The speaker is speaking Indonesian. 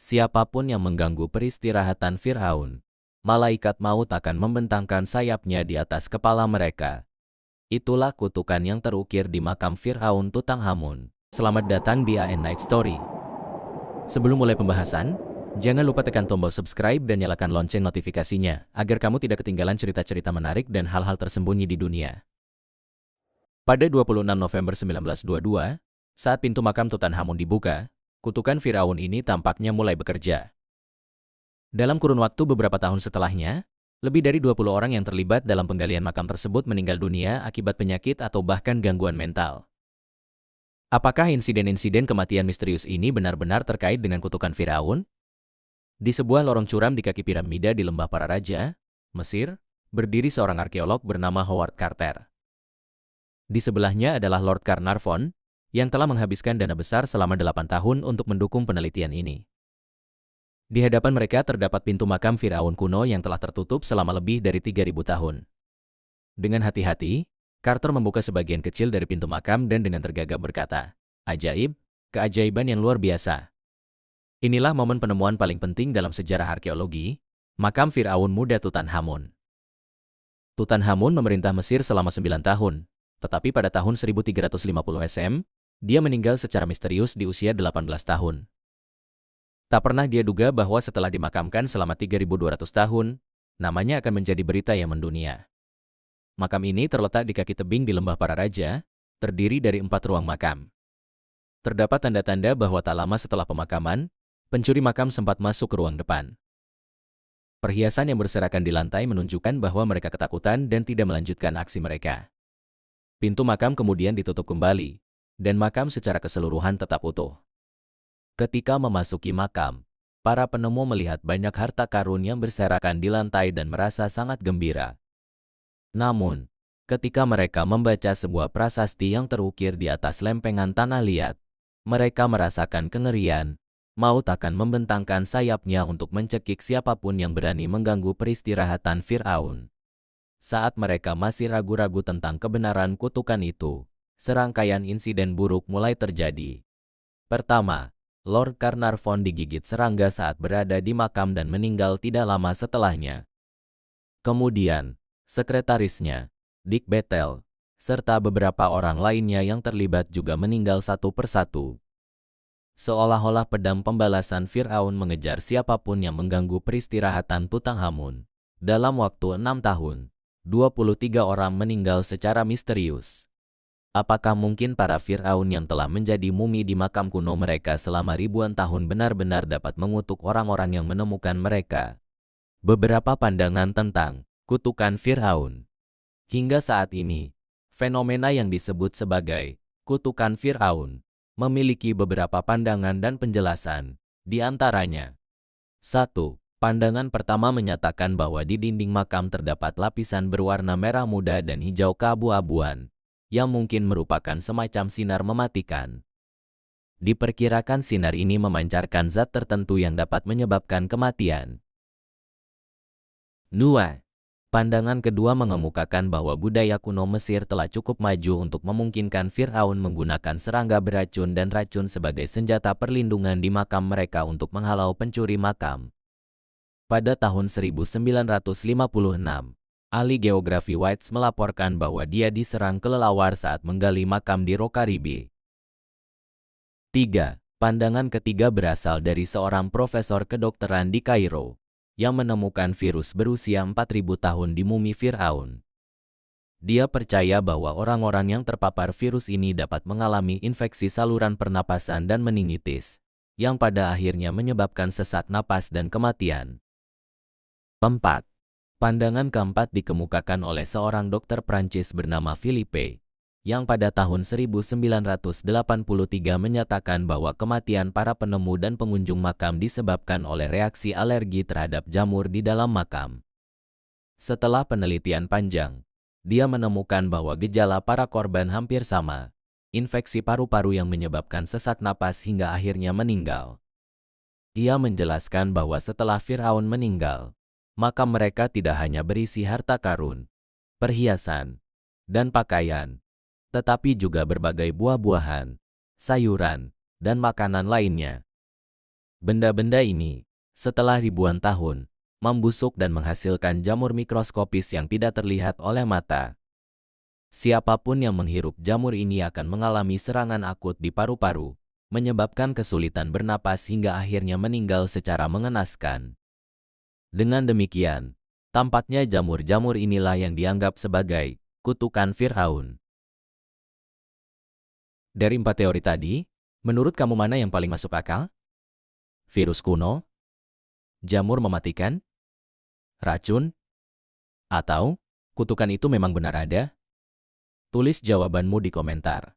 Siapapun yang mengganggu peristirahatan Fir'aun, malaikat maut akan membentangkan sayapnya di atas kepala mereka. Itulah kutukan yang terukir di makam Fir'aun Tutankhamun. Selamat datang di AN Night Story. Sebelum mulai pembahasan, jangan lupa tekan tombol subscribe dan nyalakan lonceng notifikasinya, agar kamu tidak ketinggalan cerita-cerita menarik dan hal-hal tersembunyi di dunia. Pada 26 November 1922, saat pintu makam Tutankhamun dibuka, kutukan Firaun ini tampaknya mulai bekerja. Dalam kurun waktu beberapa tahun setelahnya, lebih dari 20 orang yang terlibat dalam penggalian makam tersebut meninggal dunia akibat penyakit atau bahkan gangguan mental. Apakah insiden-insiden kematian misterius ini benar-benar terkait dengan kutukan Firaun? Di sebuah lorong curam di kaki piramida di Lembah Para Raja, Mesir, berdiri seorang arkeolog bernama Howard Carter. Di sebelahnya adalah Lord Carnarvon, yang telah menghabiskan dana besar selama 8 tahun untuk mendukung penelitian ini. Di hadapan mereka terdapat pintu makam Firaun kuno yang telah tertutup selama lebih dari 3.000 tahun. Dengan hati-hati, Carter membuka sebagian kecil dari pintu makam dan dengan tergagap berkata, "Ajaib, keajaiban yang luar biasa." Inilah momen penemuan paling penting dalam sejarah arkeologi, makam Firaun muda Tutankhamun. Tutankhamun memerintah Mesir selama 9 tahun, tetapi pada tahun 1350 SM, dia meninggal secara misterius di usia 18 tahun. Tak pernah dia duga bahwa setelah dimakamkan selama 3.200 tahun, namanya akan menjadi berita yang mendunia. Makam ini terletak di kaki tebing di Lembah Para Raja, terdiri dari 4 ruang makam. Terdapat tanda-tanda bahwa tak lama setelah pemakaman, pencuri makam sempat masuk ke ruang depan. Perhiasan yang berserakan di lantai menunjukkan bahwa mereka ketakutan dan tidak melanjutkan aksi mereka. Pintu makam kemudian ditutup kembali, dan makam secara keseluruhan tetap utuh. Ketika memasuki makam, para penemu melihat banyak harta karun yang berserakan di lantai dan merasa sangat gembira. Namun, ketika mereka membaca sebuah prasasti yang terukir di atas lempengan tanah liat, mereka merasakan kengerian. Maut akan membentangkan sayapnya untuk mencekik siapapun yang berani mengganggu peristirahatan Fir'aun. Saat mereka masih ragu-ragu tentang kebenaran kutukan itu, serangkaian insiden buruk mulai terjadi. Pertama, Lord Carnarvon digigit serangga saat berada di makam dan meninggal tidak lama setelahnya. Kemudian, sekretarisnya, Dick Bethel, serta beberapa orang lainnya yang terlibat juga meninggal satu persatu. Seolah-olah pedang pembalasan Fir'aun mengejar siapapun yang mengganggu peristirahatan Tutankhamun. Dalam waktu 6 tahun, 23 orang meninggal secara misterius. Apakah mungkin para Fir'aun yang telah menjadi mumi di makam kuno mereka selama ribuan tahun benar-benar dapat mengutuk orang-orang yang menemukan mereka? Beberapa pandangan tentang kutukan Fir'aun. Hingga saat ini, fenomena yang disebut sebagai kutukan Fir'aun memiliki beberapa pandangan dan penjelasan, di antaranya. 1. Pandangan pertama menyatakan bahwa di dinding makam terdapat lapisan berwarna merah muda dan hijau keabu-abuan, yang mungkin merupakan semacam sinar mematikan. Diperkirakan sinar ini memancarkan zat tertentu yang dapat menyebabkan kematian. 2. Pandangan kedua mengemukakan bahwa budaya kuno Mesir telah cukup maju untuk memungkinkan Fir'aun menggunakan serangga beracun dan racun sebagai senjata perlindungan di makam mereka untuk menghalau pencuri makam. Pada tahun 1956, ahli geografi Whites melaporkan bahwa dia diserang kelelawar saat menggali makam di Rockaribe. 3. Pandangan ketiga berasal dari seorang profesor kedokteran di Kairo yang menemukan virus berusia 4.000 tahun di mumi Fir'aun. Dia percaya bahwa orang-orang yang terpapar virus ini dapat mengalami infeksi saluran pernapasan dan meningitis, yang pada akhirnya menyebabkan sesak napas dan kematian. 4. Pandangan keempat dikemukakan oleh seorang dokter Prancis bernama Philippe, yang pada tahun 1983 menyatakan bahwa kematian para penemu dan pengunjung makam disebabkan oleh reaksi alergi terhadap jamur di dalam makam. Setelah penelitian panjang, dia menemukan bahwa gejala para korban hampir sama, infeksi paru-paru yang menyebabkan sesak napas hingga akhirnya meninggal. Ia menjelaskan bahwa setelah Fir'aun meninggal, makam mereka tidak hanya berisi harta karun, perhiasan, dan pakaian, tetapi juga berbagai buah-buahan, sayuran, dan makanan lainnya. Benda-benda ini, setelah ribuan tahun, membusuk dan menghasilkan jamur mikroskopis yang tidak terlihat oleh mata. Siapapun yang menghirup jamur ini akan mengalami serangan akut di paru-paru, menyebabkan kesulitan bernapas hingga akhirnya meninggal secara mengenaskan. Dengan demikian, tampaknya jamur-jamur inilah yang dianggap sebagai kutukan Firaun. Dari 4 teori tadi, menurut kamu mana yang paling masuk akal? Virus kuno? Jamur mematikan? Racun? Atau kutukan itu memang benar ada? Tulis jawabanmu di komentar.